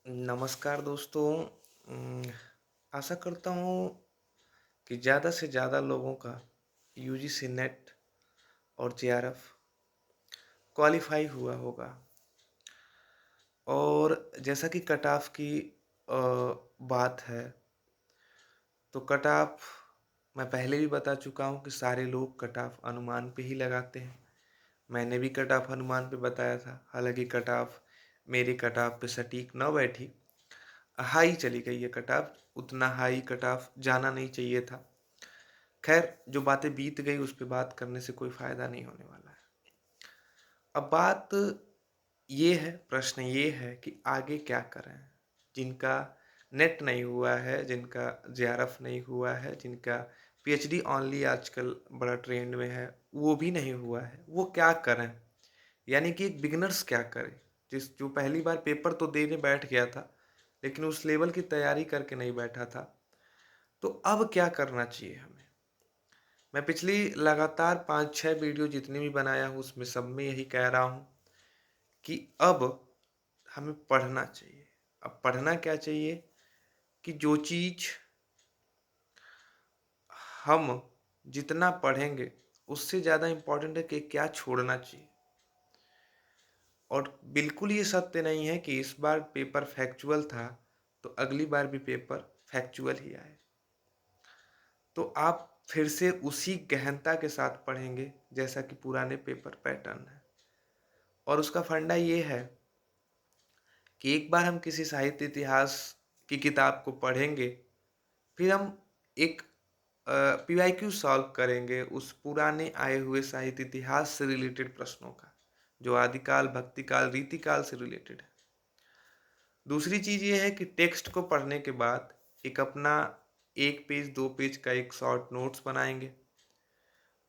नमस्कार दोस्तों। आशा करता हूँ कि ज़्यादा से ज़्यादा लोगों का यूजीसी नेट और जेआरएफ क्वालिफाई हुआ होगा। और जैसा कि कट ऑफ की बात है, तो कट ऑफ मैं पहले भी बता चुका हूँ कि सारे लोग कट ऑफ अनुमान पे ही लगाते हैं। मैंने भी कट ऑफ अनुमान पे बताया था, हालांकि कट ऑफ मेरे कट ऑफ पे सटीक न बैठी, हाई चली गई है कट ऑफ। उतना हाई कट ऑफ जाना नहीं चाहिए था। खैर, जो बातें बीत गई उस पे बात करने से कोई फ़ायदा नहीं होने वाला है। अब बात ये है, प्रश्न ये है कि आगे क्या करें? जिनका नेट नहीं हुआ है, जिनका जेआरएफ नहीं हुआ है, जिनका पीएचडी ओनली आजकल बड़ा ट्रेंड में है, वो भी नहीं हुआ है, वो क्या करें? यानी कि एक बिगिनर्स क्या करे? जो पहली बार पेपर तो देने बैठ गया था, लेकिन उस लेवल की तैयारी करके नहीं बैठा था, तो अब क्या करना चाहिए हमें? मैं पिछली लगातार 5-6 वीडियो जितनी भी बनाया हूँ उसमें सब में यही कह रहा हूँ कि अब हमें पढ़ना चाहिए। अब पढ़ना क्या चाहिए कि जो चीज़ हम जितना पढ़ेंगे उससे ज़्यादा इम्पोर्टेंट है कि क्या छोड़ना चाहिए। और बिल्कुल ये सत्य नहीं है कि इस बार पेपर फैक्चुअल था तो अगली बार भी पेपर फैक्चुअल ही आए। तो आप फिर से उसी गहनता के साथ पढ़ेंगे जैसा कि पुराने पेपर पैटर्न है। और उसका फंडा ये है कि एक बार हम किसी साहित्य इतिहास की किताब को पढ़ेंगे, फिर हम एक पीवाईक्यू सॉल्व करेंगे उस पुराने आए हुए साहित्य इतिहास से रिलेटेड प्रश्नों का, जो आदिकाल, भक्तिकाल, रीतिकाल से रिलेटेड है। दूसरी चीज़ ये है कि टेक्स्ट को पढ़ने के बाद एक अपना 1 पेज 2 पेज का एक शॉर्ट नोट्स बनाएंगे।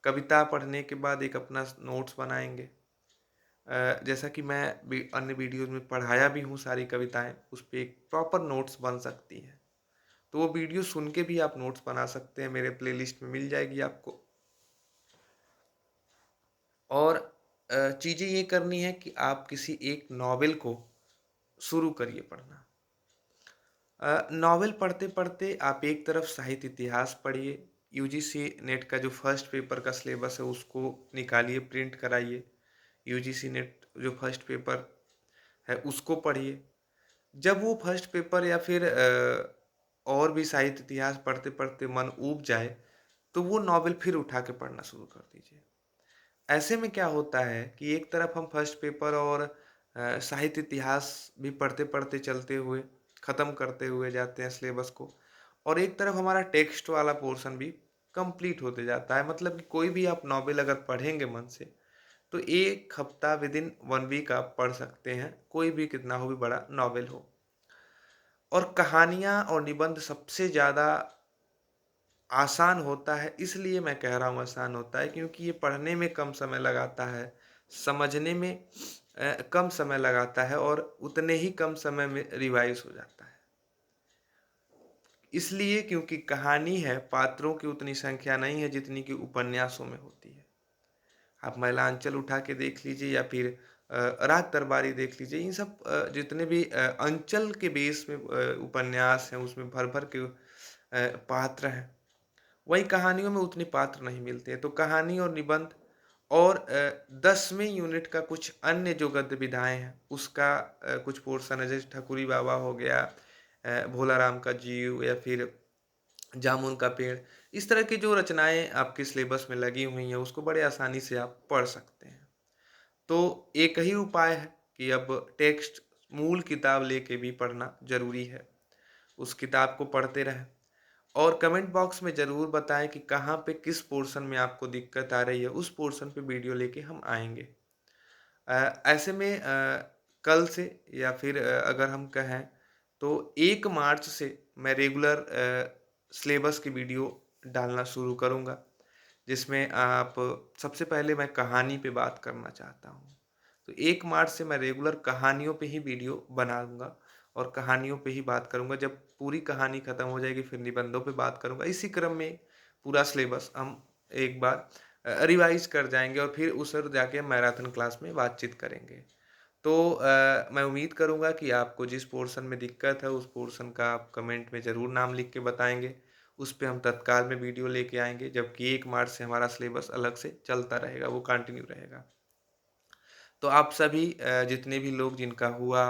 कविता पढ़ने के बाद एक अपना नोट्स बनाएंगे। जैसा कि मैं अन्य वीडियोज़ में पढ़ाया भी हूँ सारी कविताएँ, उस पे एक प्रॉपर नोट्स बन सकती हैं। तो वो वीडियो सुन के भी आप नोट्स बना सकते हैं, मेरे प्लेलिस्ट में मिल जाएगी आपको। और चीज़ें ये करनी है कि आप किसी एक नॉवेल को शुरू करिए पढ़ना। नॉवेल पढ़ते-पढ़ते आप एक तरफ साहित्य इतिहास पढ़िए, यूजीसी नेट का जो फर्स्ट पेपर का सिलेबस है उसको निकालिए, प्रिंट कराइए। यूजीसी नेट जो फर्स्ट पेपर है उसको पढ़िए। जब वो फर्स्ट पेपर या फिर और भी साहित्य इतिहास पढ़ते-पढ़ते मन ऊब जाए, तो वो नॉवेल फिर उठा के पढ़ना शुरू कर दीजिए। ऐसे में क्या होता है कि एक तरफ हम फर्स्ट पेपर और साहित्य इतिहास भी पढ़ते-पढ़ते चलते हुए, ख़त्म करते हुए जाते हैं सिलेबस को, और एक तरफ हमारा टेक्स्ट वाला पोर्शन भी कंप्लीट होते जाता है। मतलब कि कोई भी आप नॉवेल अगर पढ़ेंगे मन से, तो 1 हफ्ता विदिन 1 वीक आप पढ़ सकते हैं, कोई भी कितना हो भी बड़ा नॉवेल हो। और कहानियाँ और निबंध सबसे ज़्यादा आसान होता है, इसलिए मैं कह रहा हूँ आसान होता है क्योंकि ये पढ़ने में कम समय लगाता है, समझने में कम समय लगाता है और उतने ही कम समय में रिवाइज़ हो जाता है। इसलिए क्योंकि कहानी है, पात्रों की उतनी संख्या नहीं है जितनी कि उपन्यासों में होती है। आप मैलांचल उठा के देख लीजिए या फिर राग दरबारी देख लीजिए, इन सब जितने भी अंचल के बेस में उपन्यास हैं उसमें भर-भर के पात्र हैं। वहीं कहानियों में उतने पात्र नहीं मिलते हैं। तो कहानी और निबंध और 10वें यूनिट का कुछ अन्य जो गद्य विधाएँ हैं, उसका कुछ पोर्शन है, जैसे ठकुरी बाबा हो गया, भोला राम का जीव या फिर जामुन का पेड़। इस तरह की जो रचनाएँ आपके सिलेबस में लगी हुई हैं, उसको बड़े आसानी से आप पढ़ सकते हैं। तो एक ही उपाय है कि अब टेक्स्ट मूल किताब लेके भी पढ़ना ज़रूरी है। उस किताब को पढ़ते रहें। और कमेंट बॉक्स में ज़रूर बताएँ कि कहाँ पे किस पोर्शन में आपको दिक्कत आ रही है, उस पोर्शन पे वीडियो लेके हम आएँगे। ऐसे में कल से या फिर अगर हम कहें तो 1 मार्च से मैं रेगुलर सिलेबस की वीडियो डालना शुरू करूँगा, जिसमें आप सबसे पहले मैं कहानी पे बात करना चाहता हूँ। तो 1 मार्च से मैं रेगुलर कहानियों पे ही वीडियो बनाऊँगा और कहानियों पे ही बात करूँगा। जब पूरी कहानी खत्म हो जाएगी फिर निबंधों पे बात करूँगा। इसी क्रम में पूरा सिलेबस हम एक बार रिवाइज़ कर जाएँगे और फिर उस पर जाके मैराथन क्लास में बातचीत करेंगे। तो मैं उम्मीद करूँगा कि आपको जिस पोर्शन में दिक्कत है, उस पोर्शन का आप कमेंट में ज़रूर नाम लिख के बताएँगे। उस पे हम तत्काल में वीडियो लेके आएँगे, जबकि 1 मार्च से हमारा सिलेबस अलग से चलता रहेगा, वो कंटिन्यू रहेगा। तो आप सभी जितने भी लोग जिनका हुआ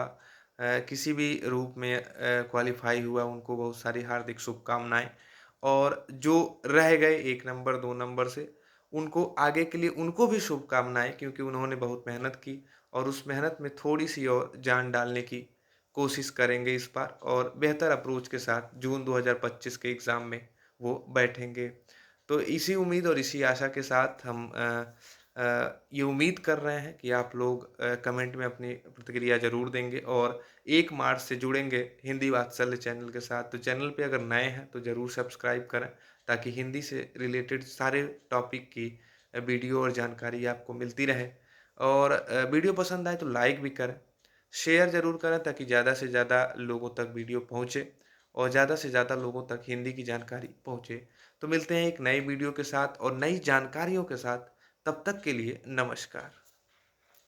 किसी भी रूप में क्वालीफ़ाई हुआ, उनको बहुत सारी हार्दिक शुभकामनाएँ। और जो रह गए 1 नंबर, 2 नंबर से, उनको आगे के लिए उनको भी शुभकामनाएँ, क्योंकि उन्होंने बहुत मेहनत की और उस मेहनत में थोड़ी-सी और जान डालने की कोशिश करेंगे इस बार और बेहतर अप्रोच के साथ जून 2025 के एग्ज़ाम में वो बैठेंगे। तो इसी उम्मीद और इसी आशा के साथ हम ये उम्मीद कर रहे हैं कि आप लोग कमेंट में अपनी प्रतिक्रिया ज़रूर देंगे और 1 मार्च से जुड़ेंगे हिंदी वात्सल्य चैनल के साथ। तो चैनल पे अगर नए हैं तो ज़रूर सब्सक्राइब करें, ताकि हिंदी से रिलेटेड सारे टॉपिक की वीडियो और जानकारी आपको मिलती रहे। और वीडियो पसंद आए तो लाइक भी करें, शेयर ज़रूर करें, ताकि ज़्यादा से ज़्यादा लोगों तक वीडियो पहुँचे और ज़्यादा से ज़्यादा लोगों तक हिंदी की जानकारी पहुँचे। तो मिलते हैं एक नई वीडियो के साथ और नई जानकारियों के साथ। तब तक के लिए नमस्कार।